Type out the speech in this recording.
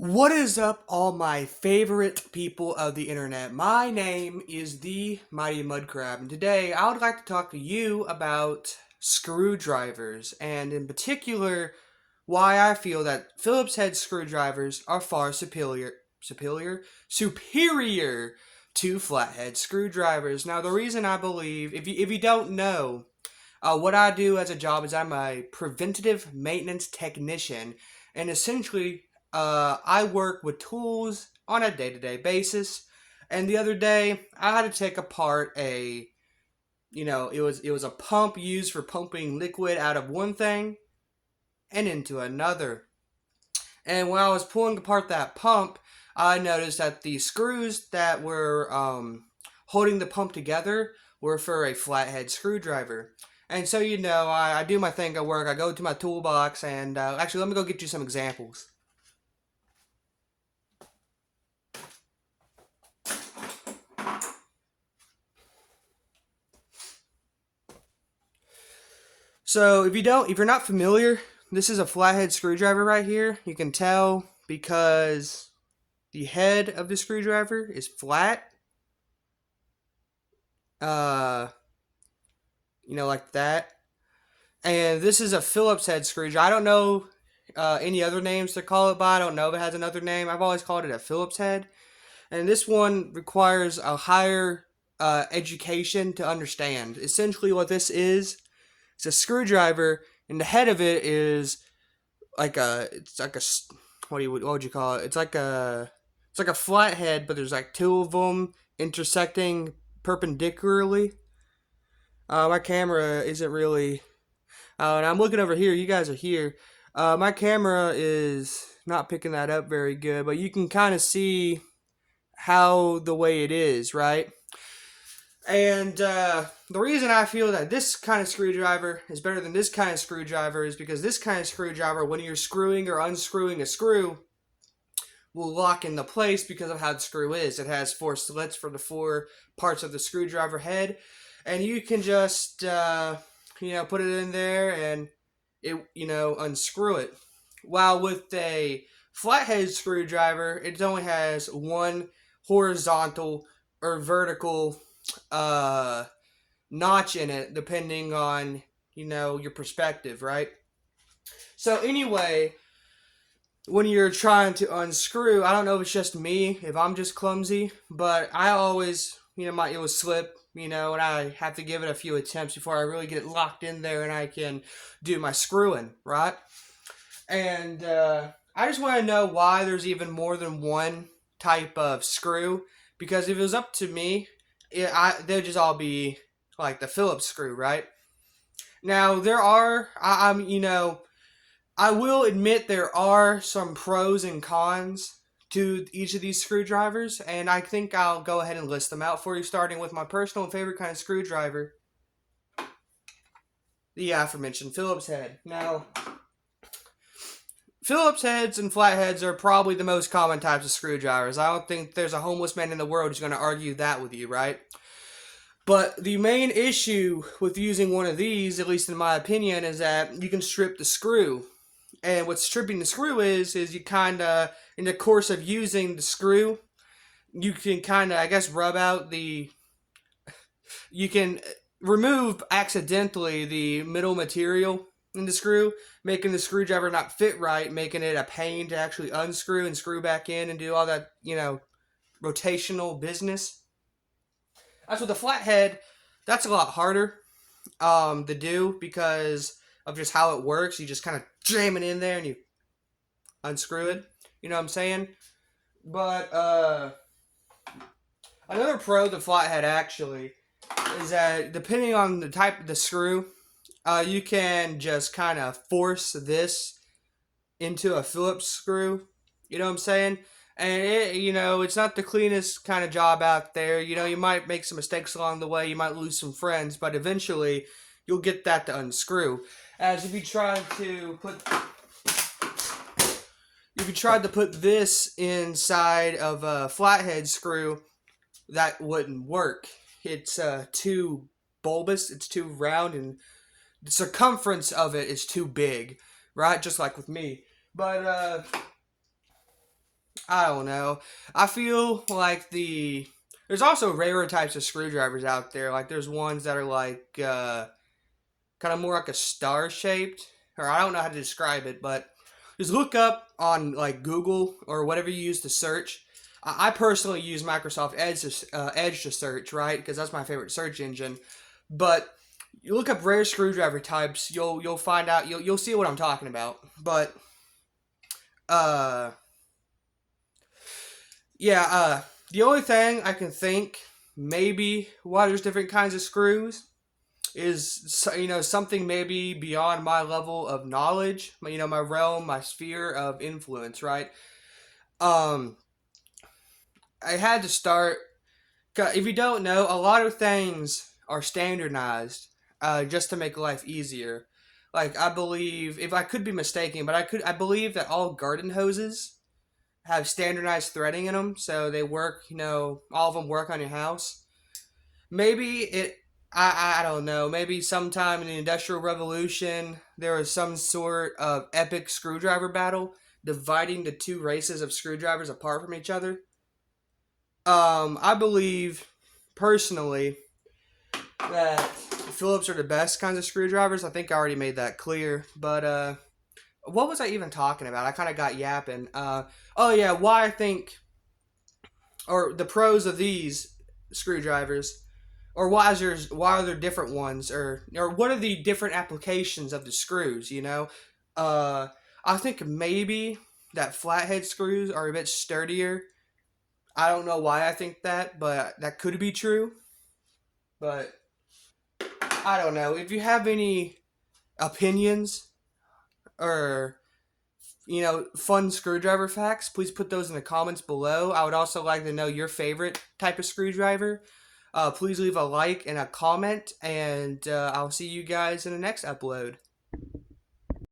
What is up, all my favorite people of the internet? My name is the Mighty Mud Crab, and today I would like to talk to you about screwdrivers, and in particular, why I feel that Phillips head screwdrivers are far superior to flathead screwdrivers. Now, the reason I believe, if you don't know, what I do as a job is I'm a preventative maintenance technician, and essentially, I work with tools on a day-to-day basis. And the other day, I had to take apart it was a pump used for pumping liquid out of one thing and into another. And when I was pulling apart that pump, I noticed that the screws that were holding the pump together were for a flathead screwdriver. And so, I do my thing at work. I go to my toolbox and actually, let me go get you some examples. So if you're not familiar, this is a flathead screwdriver right here. You can tell because the head of the screwdriver is flat. Uh, like that. And this is a Phillips head screwdriver. I don't know any other names to call it by. I don't know if it has another name. I've always called it a Phillips head. And this one requires a higher education to understand. Essentially, what this is, it's a screwdriver, and the head of it is what would you call it? It's like a flathead, but there's like two of them intersecting perpendicularly. My camera isn't really. And I'm looking over here. You guys are here. My camera is not picking that up very good, but you can kind of see how the way it is, right? And the reason I feel that this kind of screwdriver is better than this kind of screwdriver is because this kind of screwdriver, when you're screwing or unscrewing a screw, will lock into place because of how the screw is. It has four slits for the four parts of the screwdriver head, and you can just put it in there and it unscrew it. While with a flathead screwdriver, it only has one horizontal or vertical notch in it, depending on your perspective, right? So anyway, when you're trying to unscrew, I don't know if it's just me, if I'm just clumsy, but I always, it will slip, and I have to give it a few attempts before I really get it locked in there and I can do my screwing, right? And I just want to know why there's even more than one type of screw, because if it was up to me, they'd just all be like the Phillips screw, right? Now there are, I will admit there are some pros and cons to each of these screwdrivers, and I think I'll go ahead and list them out for you, starting with my personal and favorite kind of screwdriver, the aforementioned Phillips head. Now, Phillips heads and flatheads are probably the most common types of screwdrivers. I don't think there's a homeless man in the world who's going to argue that with you, right? But the main issue with using one of these, at least in my opinion, is that you can strip the screw. And what stripping the screw is you kind of, in the course of using the screw, you can kind of, I guess, you can remove accidentally the middle material in the screw, making the screwdriver not fit right, making it a pain to actually unscrew and screw back in and do all that, rotational business. As with the flathead, that's a lot harder to do because of just how it works. You just kind of jam it in there and you unscrew it. You know what I'm saying? But another pro of the flathead actually is that depending on the type of the screw, you can just kind of force this into a Phillips screw. You know what I'm saying? And it's not the cleanest kind of job out there. You might make some mistakes along the way. You might lose some friends, but eventually you'll get that to unscrew. As if you tried to put this inside of a flathead screw, that wouldn't work. It's too bulbous, it's too round, and the circumference of it is too big, right? Just like with me. But I don't know. I feel like there's also rarer types of screwdrivers out there. Like there's ones that are like kind of more like a star shaped, or I don't know how to describe it, but just look up on like Google or whatever you use to search. I personally use Microsoft Edge to search, right? Because that's my favorite search engine. But you look up rare screwdriver types, you'll find out you'll see what I'm talking about. But uh yeah, the only thing I can think maybe why there's different kinds of screws is something maybe beyond my level of knowledge, my realm, my sphere of influence, right? Um, I had to start. 'Cause if you don't know, a lot of things are standardized just to make life easier. Like I believe, if I could be mistaken, but I believe that all garden hoses have standardized threading in them, so they work. All of them work on your house. Maybe I don't know. Maybe sometime in the Industrial Revolution there was some sort of epic screwdriver battle dividing the two races of screwdrivers apart from each other. I believe personally that Phillips are the best kinds of screwdrivers. I think I already made that clear. But what was I even talking about? I kind of got yapping. Oh yeah, why I think or the pros of these screwdrivers, or why are there different ones, or what are the different applications of the screws? Uh, I think maybe that flathead screws are a bit sturdier. I don't know why I think that, but that could be true. But I don't know. If you have any opinions or fun screwdriver facts, please put those in the comments below. I would also like to know your favorite type of screwdriver. Please leave a like and a comment, and I'll see you guys in the next upload.